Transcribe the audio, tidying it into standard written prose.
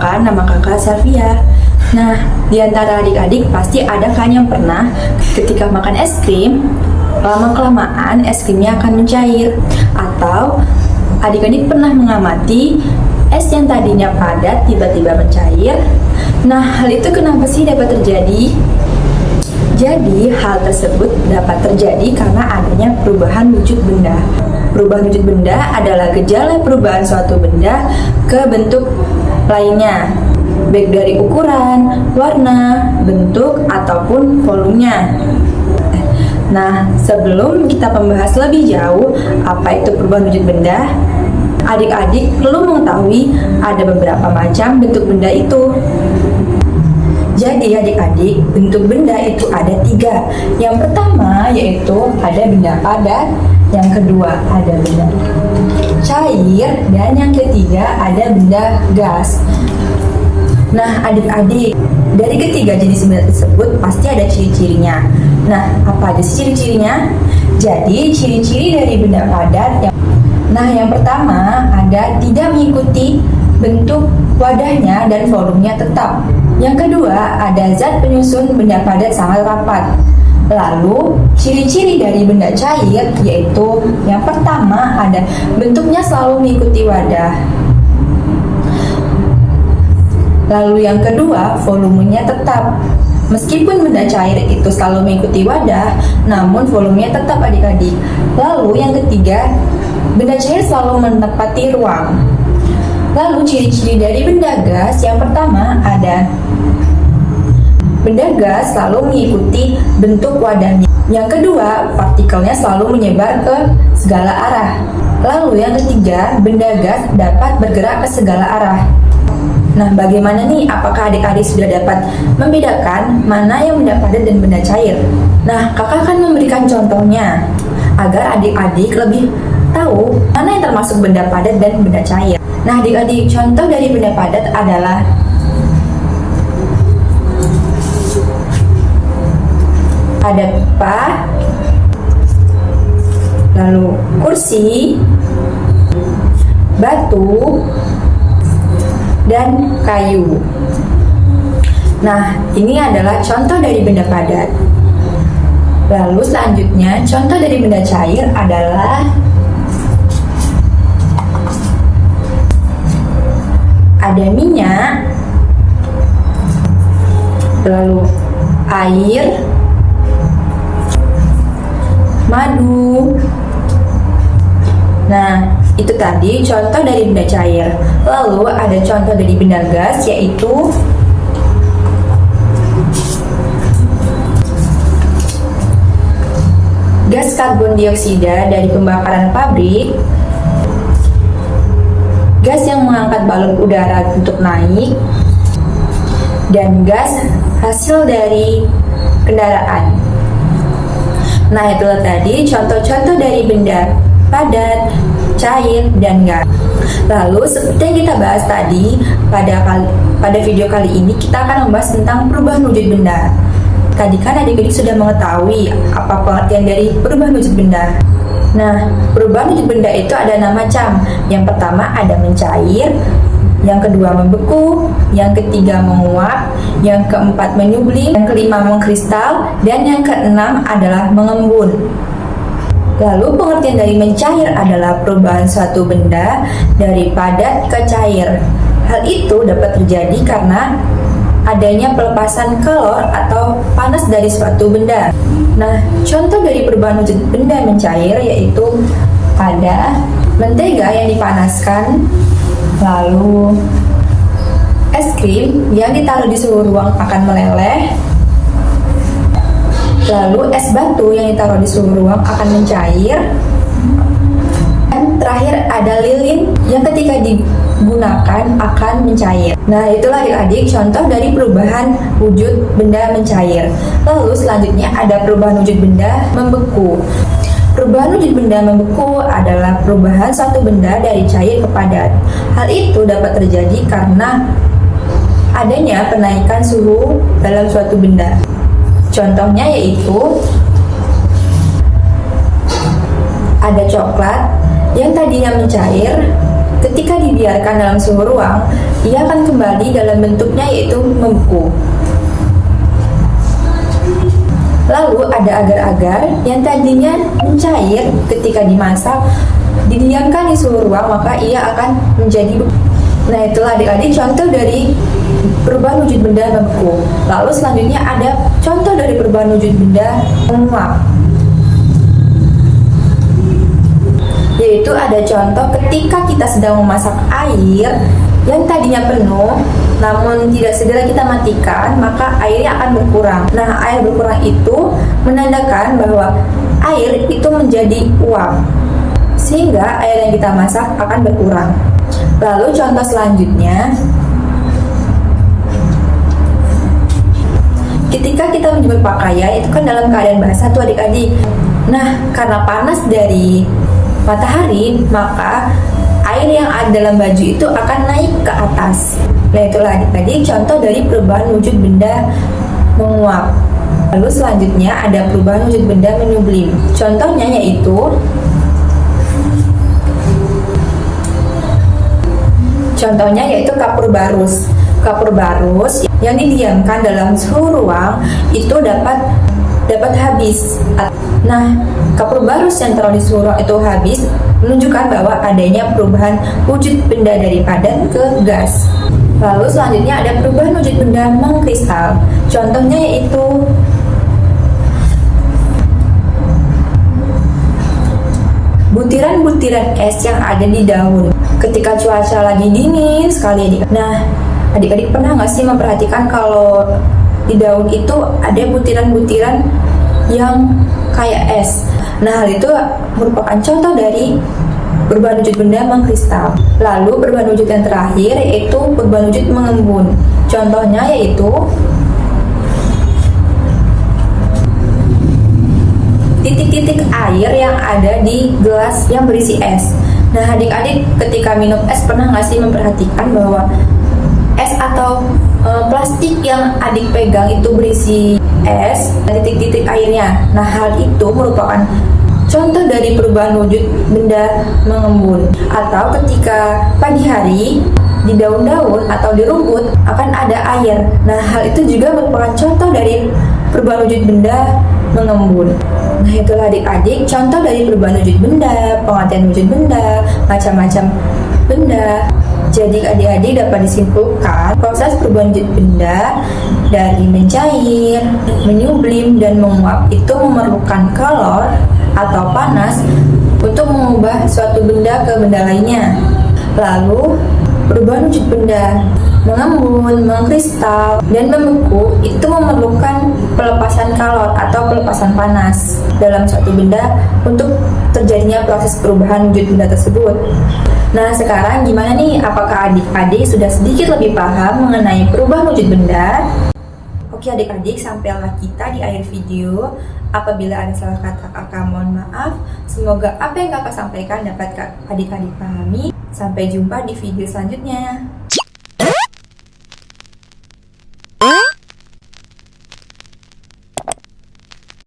Perkenalkan, nama kakak Selvia. Nah, di antara adik-adik pasti ada kan yang pernah ketika makan es krim, lama-kelamaan es krimnya akan mencair. Atau adik-adik pernah mengamati es yang tadinya padat tiba-tiba mencair. Nah, hal itu kenapa sih dapat terjadi? Jadi, hal tersebut dapat terjadi karena adanya perubahan wujud benda. Perubahan wujud benda adalah gejala perubahan suatu benda ke bentuk lainnya, baik dari ukuran, warna, bentuk, ataupun volumenya. Nah, sebelum kita membahas lebih jauh apa itu perubahan wujud benda, adik-adik perlu mengetahui ada beberapa macam bentuk benda itu. Jadi adik-adik, bentuk benda itu ada 3. Yang pertama yaitu ada benda padat, yang kedua ada benda cair, dan yang ketiga ada benda gas. Nah adik-adik, dari ketiga jenis benda tersebut pasti ada ciri-cirinya. Nah, apa aja sih ciri-cirinya? Jadi ciri-ciri dari benda padat yang pertama ada tidak mengikuti bentuk wadahnya dan volumenya tetap. Yang kedua, ada zat penyusun benda padat sangat rapat. Lalu, ciri-ciri dari benda cair yaitu yang pertama ada bentuknya selalu mengikuti wadah. Lalu yang kedua, volumenya tetap. Meskipun benda cair itu selalu mengikuti wadah, namun volumenya tetap adik-adik. Lalu yang ketiga, benda cair selalu menempati ruang. Lalu ciri-ciri dari benda gas yang pertama ada benda gas selalu mengikuti bentuk wadahnya. Yang kedua, partikelnya selalu menyebar ke segala arah. Lalu yang ketiga, benda gas dapat bergerak ke segala arah. Nah, bagaimana nih? Apakah adik-adik sudah dapat membedakan mana yang benda padat dan benda cair? Nah, kakak akan memberikan contohnya agar adik-adik lebih tahu mana yang termasuk benda padat dan benda cair. Nah, adik-adik, contoh dari benda padat adalah ada pipa, lalu kursi, batu, dan kayu. Nah, ini adalah contoh dari benda padat. Lalu selanjutnya, contoh dari benda cair adalah ada minyak, lalu air, madu. Nah, itu tadi contoh dari benda cair. Lalu ada contoh dari benda gas yaitu gas karbon dioksida dari pembakaran pabrik, gas yang mengangkat balon udara untuk naik, dan gas hasil dari kendaraan. Nah, itulah tadi contoh-contoh dari benda padat, cair, dan gas. Lalu, seperti yang kita bahas tadi, pada video kali ini kita akan membahas tentang perubahan wujud benda. Tadi kan adik-adik sudah mengetahui apa pengertian dari perubahan wujud benda. Nah, perubahan wujud benda itu ada 6 macam. Yang pertama ada mencair, yang kedua membeku, yang ketiga menguap, yang keempat menyublim, yang kelima mengkristal, dan yang keenam adalah mengembun. Lalu pengertian dari mencair adalah perubahan suatu benda dari padat ke cair. Hal itu dapat terjadi karena adanya pelepasan kalor atau panas dari suatu benda. Nah, contoh dari perubahan wujud benda mencair yaitu ada mentega yang dipanaskan, lalu es krim yang ditaruh di suhu ruang akan meleleh, lalu es batu yang ditaruh di suhu ruang akan mencair, dan terakhir ada lilin yang ketika digunakan akan mencair. Nah, itulah adik-adik contoh dari perubahan wujud benda mencair. Lalu selanjutnya ada perubahan wujud benda membeku. Perubahan wujud benda membeku adalah perubahan suatu benda dari cair ke padat. Hal itu dapat terjadi karena adanya penaikan suhu dalam suatu benda. Contohnya yaitu ada coklat yang tadinya mencair, ketika dibiarkan dalam suhu ruang, ia akan kembali dalam bentuknya yaitu membeku. Lalu ada agar-agar yang tadinya mencair ketika dimasak, didiamkan di suhu ruang, maka ia akan menjadi beku. Nah, itulah adik-adik contoh dari perubahan wujud benda membeku. Lalu selanjutnya ada contoh dari perubahan wujud benda menguap. Yaitu ada contoh ketika kita sedang memasak air yang tadinya penuh, namun tidak segera kita matikan, maka airnya akan berkurang. Nah, air berkurang itu menandakan bahwa air itu menjadi uap, sehingga air yang kita masak akan berkurang. Lalu contoh selanjutnya, ketika kita menjemur pakaian, itu kan dalam keadaan basah tuh adik-adik. Nah, karena panas dari matahari, maka air yang ada dalam baju itu akan naik ke atas. Nah, itulah adik-adik contoh dari perubahan wujud benda menguap. Lalu selanjutnya ada perubahan wujud benda menyublim. Contohnya yaitu kapur barus. Kapur barus yang didiamkan dalam suhu ruang itu dapat habis. Nah, kapur barus yang taruh di suhu ruang itu habis menunjukkan bahwa adanya perubahan wujud benda dari padat ke gas. Lalu selanjutnya ada perubahan wujud benda mengkristal. Contohnya yaitu butiran-butiran es yang ada di daun ketika cuaca lagi dingin sekali, adik. Nah, adik-adik pernah nggak sih memperhatikan kalau di daun itu ada butiran-butiran yang kayak es? Nah, hal itu merupakan contoh dari perubahan wujud benda mengkristal. Lalu perubahan wujud yang terakhir yaitu perubahan wujud mengembun. Contohnya yaitu titik-titik air yang ada di gelas yang berisi es. Nah, adik-adik ketika minum es pernah nggak sih memperhatikan bahwa es atau plastik yang adik pegang itu berisi es, titik-titik airnya. Nah, hal itu merupakan contoh dari perubahan wujud benda mengembun. Atau ketika pagi hari di daun-daun atau di rumput akan ada air. Nah, hal itu juga merupakan contoh dari perubahan wujud benda mengembun. Nah, itulah adik-adik contoh dari perubahan wujud benda, pengertian wujud benda, macam-macam benda. Jadi adik-adik dapat disimpulkan proses perubahan wujud benda dari mencair, menyublim, dan menguap itu memerlukan kalor atau panas untuk mengubah suatu benda ke benda lainnya. Lalu perubahan wujud benda mengembun, mengkristal, dan membeku itu memerlukan pelepasan kalor atau pelepasan panas dalam suatu benda untuk terjadinya proses perubahan wujud benda tersebut. Nah, sekarang gimana nih? Apakah adik-adik sudah sedikit lebih paham mengenai perubahan wujud benda? Oke adik-adik, sampailah kita di akhir video. Apabila ada salah kata kakak, mohon maaf. Semoga apa yang kakak sampaikan dapat adik-adik pahami. Sampai jumpa di video selanjutnya.